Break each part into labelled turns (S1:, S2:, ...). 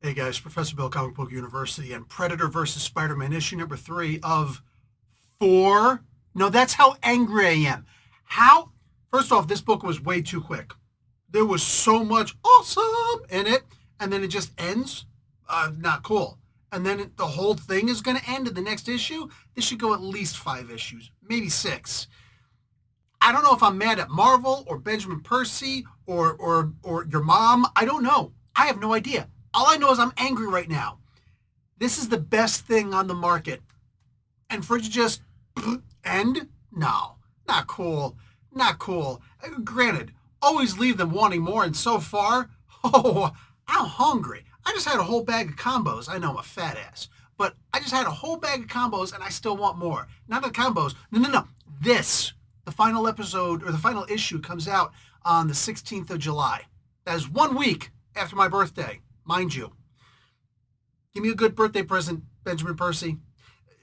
S1: Hey guys, Professor Bill, Comic Book University, and Predator versus Spider-Man, issue number 3 of 4. No, that's how angry I am. How? First off, this book was way too quick. There was so much awesome in it, and then it just ends. Not cool. And then the whole thing is going to end in the next issue. This should go at least 5 issues, maybe 6. I don't know if I'm mad at Marvel or Benjamin Percy or your mom. I don't know. I have no idea. All I know is I'm angry right now. This is the best thing on the market. And for it to just end? No, not cool. Not cool. Granted, always leave them wanting more, and so far, oh, I'm hungry. I just had a whole bag of combos. I know I'm a fat ass, but I just had a whole bag of combos and I still want more. Not the combos. No. This, the final episode or the final issue comes out on the 16th of July. That is 1 week after my birthday. Mind you. Give me a good birthday present, Benjamin Percy.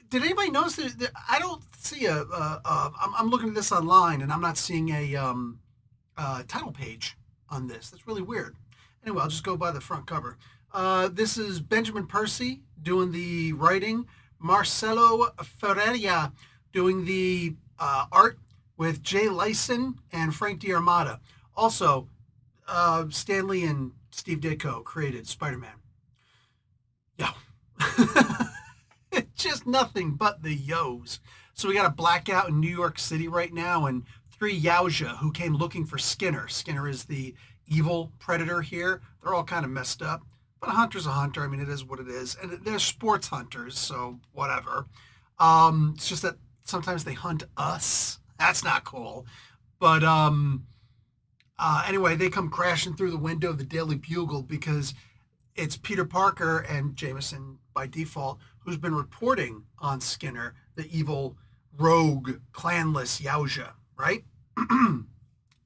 S1: Did anybody notice that I don't see I'm looking at this online and I'm not seeing a title page on this. That's really weird. Anyway, I'll just go by the front cover. This is Benjamin Percy doing the writing. Marcelo Ferreira doing the art with Jay Lyson and Frank D'Armata. Also, Stanley and Steve Ditko created Spider-Man. Yo. Just nothing but the yos. So we got a blackout in New York City right now, and 3 Yaoja who came looking for Skinner. Skinner is the evil predator here. They're all kind of messed up. But a hunter's a hunter. I mean, it is what it is. And they're sports hunters, so whatever. It's just that sometimes they hunt us. That's not cool. But anyway, they come crashing through the window of the Daily Bugle because it's Peter Parker and Jameson by default who's been reporting on Skinner, the evil rogue clanless Yaoja, right?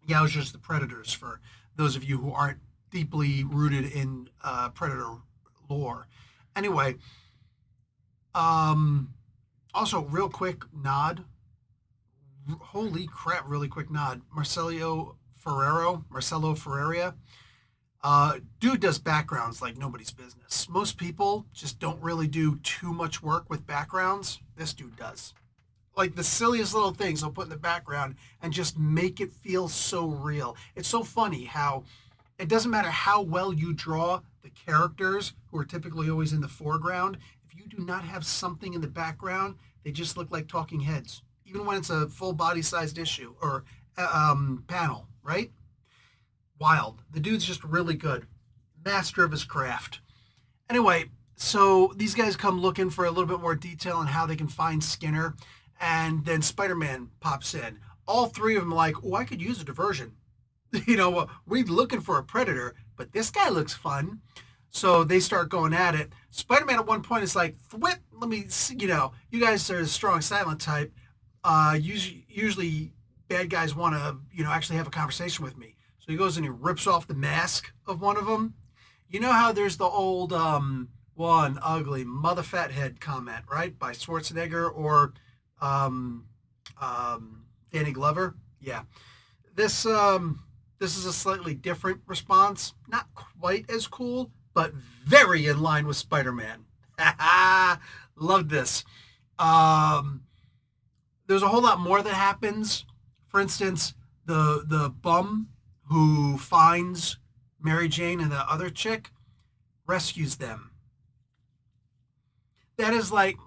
S1: Yaoja's the predators for those of you who aren't deeply rooted in predator lore. Anyway, also real quick nod. Holy crap, really quick nod. Marcelo Ferreira. Dude does backgrounds like nobody's business. Most people just don't really do too much work with backgrounds. This dude does. Like the silliest little things he'll put in the background and just make it feel so real. It's so funny how it doesn't matter how well you draw the characters who are typically always in the foreground. If you do not have something in the background, they just look like talking heads. Even when it's a full body sized issue or panel, right? Wild. The dude's just really good. Master of his craft. Anyway, so these guys come looking for a little bit more detail on how they can find Skinner. And then Spider-Man pops in. All 3 of them are like, oh, I could use a diversion. We're looking for a predator, but this guy looks fun. So they start going at it. Spider-Man at one point is like, whip, let me see, you guys are a strong silent type. Usually bad guys want to, actually have a conversation with me. So he goes and he rips off the mask of one of them. You know how there's the old one ugly mother fat head comment, right? By Schwarzenegger or Danny Glover. Yeah. This is a slightly different response. Not quite as cool, but very in line with Spider-Man. Love this. There's a whole lot more that happens. For instance, the bum who finds Mary Jane and the other chick rescues them. That is like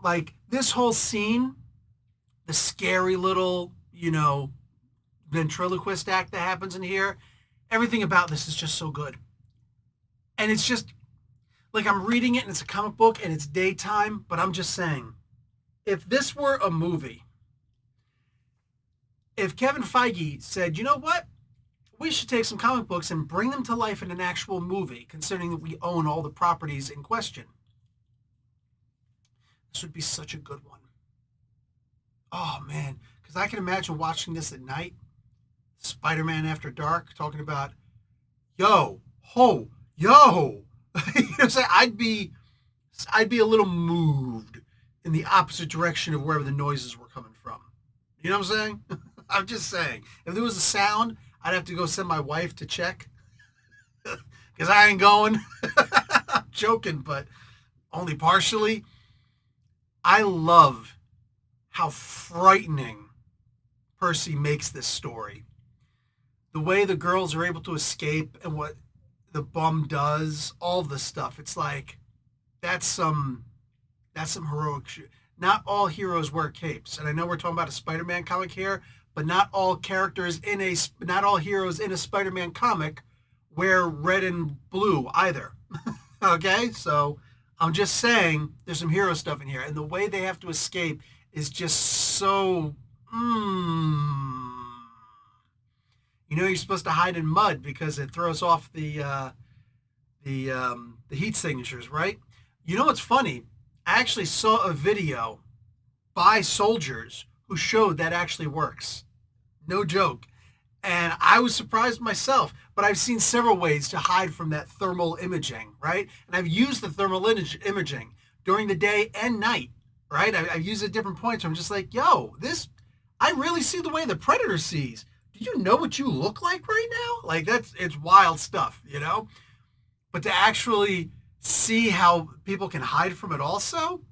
S1: this whole scene, the scary little, ventriloquist act that happens in here. Everything about this is just so good. And it's just like I'm reading it and it's a comic book and it's daytime, but I'm just saying, if this were a movie, if Kevin Feige said, you know what? We should take some comic books and bring them to life in an actual movie, considering that we own all the properties in question. This would be such a good one. Oh, man. Because I can imagine watching this at night. Spider-Man After Dark, talking about, yo. You know what I'm saying? I'd be a little moved in the opposite direction of wherever the noises were coming from. You know what I'm saying? I'm just saying. If there was a sound, I'd have to go send my wife to check. Because I ain't going. I'm joking, but only partially. I love how frightening Percy makes this story. The way the girls are able to escape and what the bum does, all the stuff. It's like that's some heroic shit. Not all heroes wear capes, and I know we're talking about a Spider-Man comic here, but not all heroes in a Spider-Man comic wear red and blue either. Okay, so I'm just saying there's some hero stuff in here, and the way they have to escape is just so. You're supposed to hide in mud because it throws off the heat signatures, right? You know what's funny? I actually saw a video by soldiers who showed that actually works. No joke. And I was surprised myself, but I've seen several ways to hide from that thermal imaging, right? And I've used the thermal imaging during the day and night, right? I've used it at different points. I'm just like, yo, I really see the way the Predator sees. Do you know what you look like right now? Like it's wild stuff, But to actually see how people can hide from it also,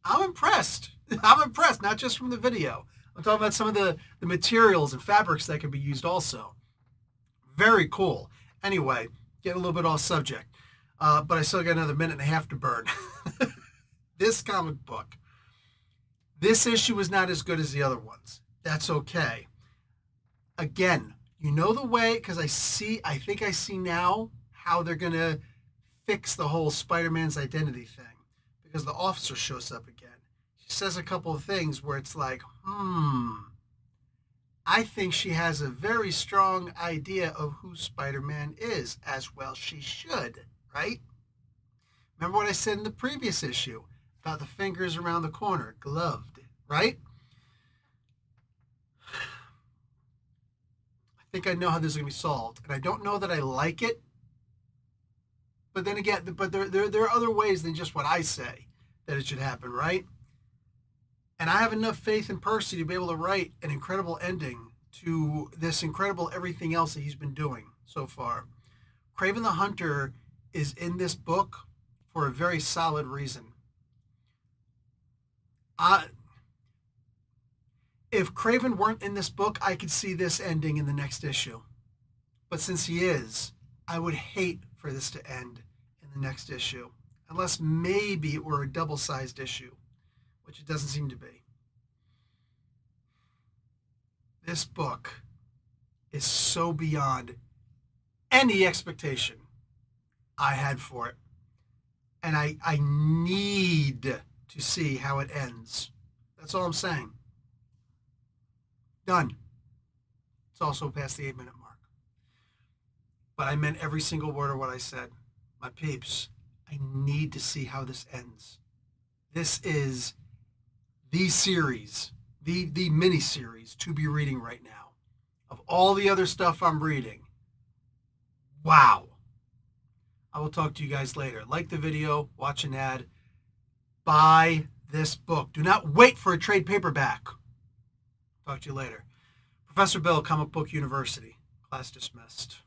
S1: I'm impressed. I'm impressed, not just from the video. I'm talking about some of the materials and fabrics that can be used also. Very cool. Anyway, get a little bit off subject. But I still got another minute and a half to burn. This comic book. This issue is not as good as the other ones. That's okay. Again, you know the way, because I think I see now how they're going to fix the whole Spider-Man's identity thing. Because the officer shows up again. She says a couple of things where it's like, I think she has a very strong idea of who Spider-Man is, as well she should, right? Remember what I said in the previous issue about the fingers around the corner, gloved, right? I think I know how this is going to be solved, and I don't know that I like it. But then again, there are other ways than just what I say that it should happen, right? And I have enough faith in Percy to be able to write an incredible ending to this incredible everything else that he's been doing so far. Kraven the Hunter is in this book for a very solid reason. If Kraven weren't in this book, I could see this ending in the next issue. But since he is, I would hate for this to end in the next issue. Unless maybe it were a double-sized issue, which it doesn't seem to be. This book is so beyond any expectation I had for it. And I need to see how it ends. That's all I'm saying. Done. It's also past the 8-minute mark. But I meant every single word of what I said. My peeps, I need to see how this ends. This is the series, the mini-series to be reading right now. Of all the other stuff I'm reading. Wow. I will talk to you guys later. Like the video, watch an ad, buy this book. Do not wait for a trade paperback. Talk to you later. Professor Bill, Comic Book University. Class dismissed.